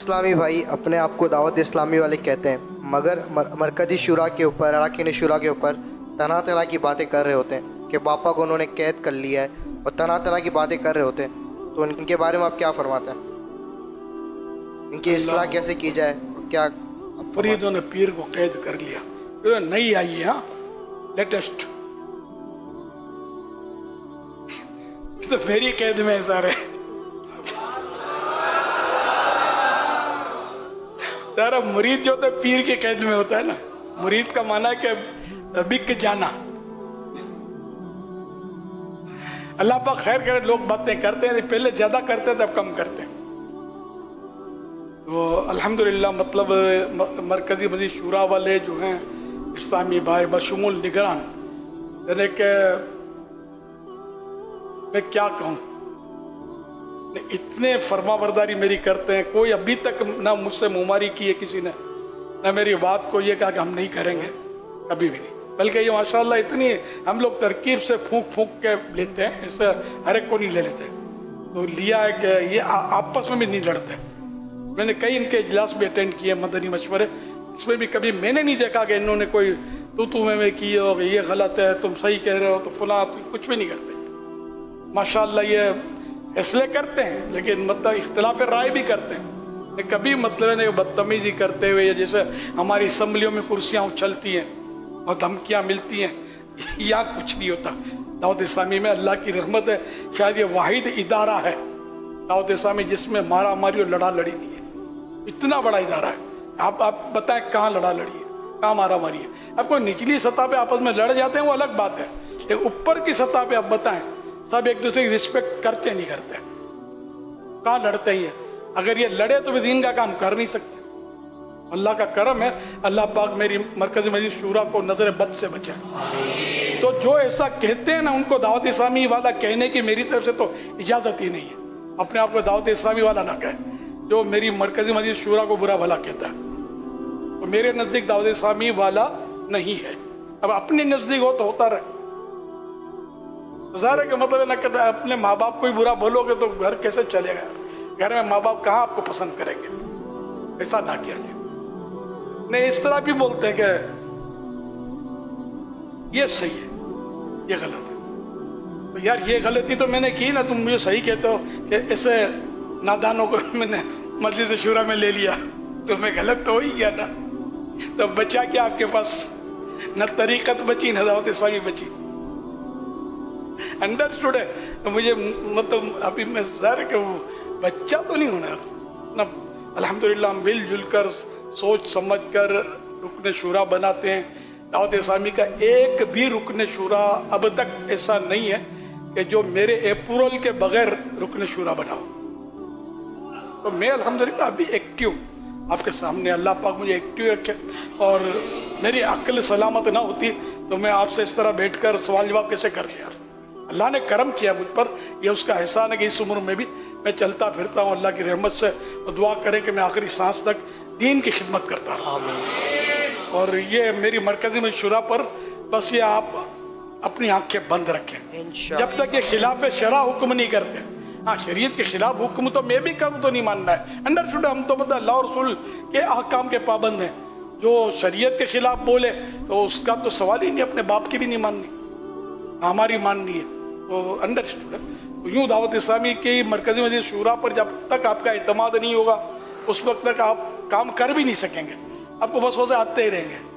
اسلامی بھائی اپنے آپ کو دعوت اسلامی والے کہتے ہیں، مگر مرکزی شورا کے اوپر، اراکین شورا کے اوپر طرح طرح کی باتیں کر رہے ہوتے ہیں کہ باپا کو انہوں نے قید کر لیا ہے اور طرح طرح کی باتیں کر رہے ہوتے ہیں، تو ان کے بارے میں آپ کیا فرماتے ہیں؟ ان کی اصلاح کیسے کی جائے؟ کیا فریدوں نے پیر کو قید کر لیا، نہیں آئی ہے ہاں لیٹسٹ تو میری قید میں ایسا رہے تارا مرید جو ہوتا ہے پیر کے قید میں ہوتا ہے نا. مرید کا معنی ہے کہ بک جانا. اللہ پاک خیر کرے، لوگ باتیں کرتے ہیں، پہلے زیادہ کرتے تھے اب کم کرتے ہیں. تو الحمدللہ مطلب مرکزی مجلس شورا والے جو ہیں اسلامی بھائی بشمول نگران، یعنی کہ میں کیا کہوں، اتنے فرما برداری میری کرتے ہیں. کوئی ابھی تک نہ مجھ سے مماری کی ہے کسی نے، نہ میری بات کو یہ کہا کہ ہم نہیں کریں گے، کبھی بھی نہیں. بلکہ یہ ماشاءاللہ اتنی ہم لوگ ترکیب سے پھونک پھونک کے لیتے ہیں، اس سے ہر ایک کو نہیں لے لیتے. تو لیا ہے کہ یہ آپس میں بھی نہیں لڑتے. میں نے کئی ان کے اجلاس بھی اٹینڈ کیے مدنی مشورے، اس میں بھی کبھی میں نے نہیں دیکھا کہ انہوں نے کوئی تو میں کی ہو کہ یہ غلط ہے تم صحیح کہہ رہے ہو تو فلاں، کچھ بھی نہیں کرتے. ماشاءاللہ یہ فیصلے کرتے ہیں لیکن مطلب اختلاف رائے بھی کرتے ہیں. کبھی مطلب بدتمیزی کرتے ہوئے، جیسے ہماری اسمبلیوں میں کرسیاں اچھلتی ہیں اور دھمکیاں ملتی ہیں، یہاں کچھ نہیں ہوتا. دعوت اسلامی میں اللہ کی رحمت ہے، شاید یہ واحد ادارہ ہے دعوت اسلامی جس میں مارا ماری اور لڑا لڑی نہیں ہے. اتنا بڑا ادارہ ہے. آپ بتائیں کہاں لڑا لڑی ہے، کہاں مارا ماری ہے؟ اب کوئی نچلی سطح پہ آپس میں لڑ جاتے ہیں وہ الگ بات ہے، لیکن اوپر کی سطح پہ آپ بتائیں سب ایک دوسرے کی رسپیکٹ کرتے نہیں کرتے، کہاں لڑتے ہیں؟ اگر یہ لڑے تو بھی دین کا کام کر نہیں سکتے. اللہ کا کرم ہے، اللہ پاک میری مرکزی مجلس شورا کو نظر بد سے بچائے. تو جو ایسا کہتے ہیں نا، ان کو دعوت اسلامی والا کہنے کی میری طرف سے تو اجازت ہی نہیں ہے. اپنے آپ کو دعوت اسلامی والا نہ کہے. جو میری مرکزی مجلس شورا کو برا بھلا کہتا ہے وہ میرے نزدیک دعوت اسلامی والا نہیں ہے. اب اپنے نزدیک ہو تو ہوتا رہے. ظاہر ہے کہ مطلب نہ کہ اپنے ماں باپ کو ہی برا بولو گے تو گھر کیسے چلے گا؟ گھر میں ماں باپ کہاں آپ کو پسند کریں گے؟ ایسا نہ کیا جائے. نہیں، اس طرح بھی بولتے ہیں کہ یہ صحیح ہے، یہ غلط ہے. تو یار یہ غلطی تو میں نے کی نا، تم مجھے صحیح کہتے ہو کہ ایسے نادانوں کو میں نے مجلس شورا میں لے لیا تو میں غلط تو ہو ہی گیا نا. تو بچا کیا آپ کے پاس؟ نہ طریقت بچی نہ دعوت اسلامی بچی. انڈرسٹوڈ ہے مجھے، مطلب ابھی میں ظاہر ہے کہ وہ بچہ تو نہیں ہونا نا. الحمدللہ ہم مل جل کر سوچ سمجھ کر رکن شورا بناتے ہیں. دعوت اسلامی کا ایک بھی رکن شورا اب تک ایسا نہیں ہے کہ جو میرے اپروول کے بغیر رکن شورا بناؤ. تو میں الحمدللہ ابھی ایکٹیو آپ کے سامنے، اللہ پاک مجھے ایکٹیو رکھے. اور میری عقل سلامت نہ ہوتی تو میں آپ سے اس طرح بیٹھ کر سوال جواب کیسے کرتے یار. اللہ نے کرم کیا مجھ پر، یہ اس کا احسان ہے کہ اس عمر میں بھی میں چلتا پھرتا ہوں اللہ کی رحمت سے. اور دعا کریں کہ میں آخری سانس تک دین کی خدمت کرتا رہوں. اور یہ میری مرکزی میں شورا پر بس یہ آپ اپنی آنکھیں بند رکھیں جب تک یہ خلاف شرع حکم نہیں کرتے. ہاں شریعت کے خلاف حکم تو میں بھی کروں تو نہیں ماننا ہے. انڈرسٹوڈ، ہم تو مطلب اللہ اور رسول کے احکام کے پابند ہیں. جو شریعت کے خلاف بولے تو اس کا تو سوال ہی نہیں، اپنے باپ کی بھی نہیں ماننی، ہماری ماننی ہے. تو انڈرسٹوڈ ہے. یوں دعوت اسلامی کی مرکزی مجلس شورا پر جب تک آپ کا اعتماد نہیں ہوگا اس وقت تک آپ کام کر بھی نہیں سکیں گے. آپ کو بس ویسے آتے ہی رہیں گے.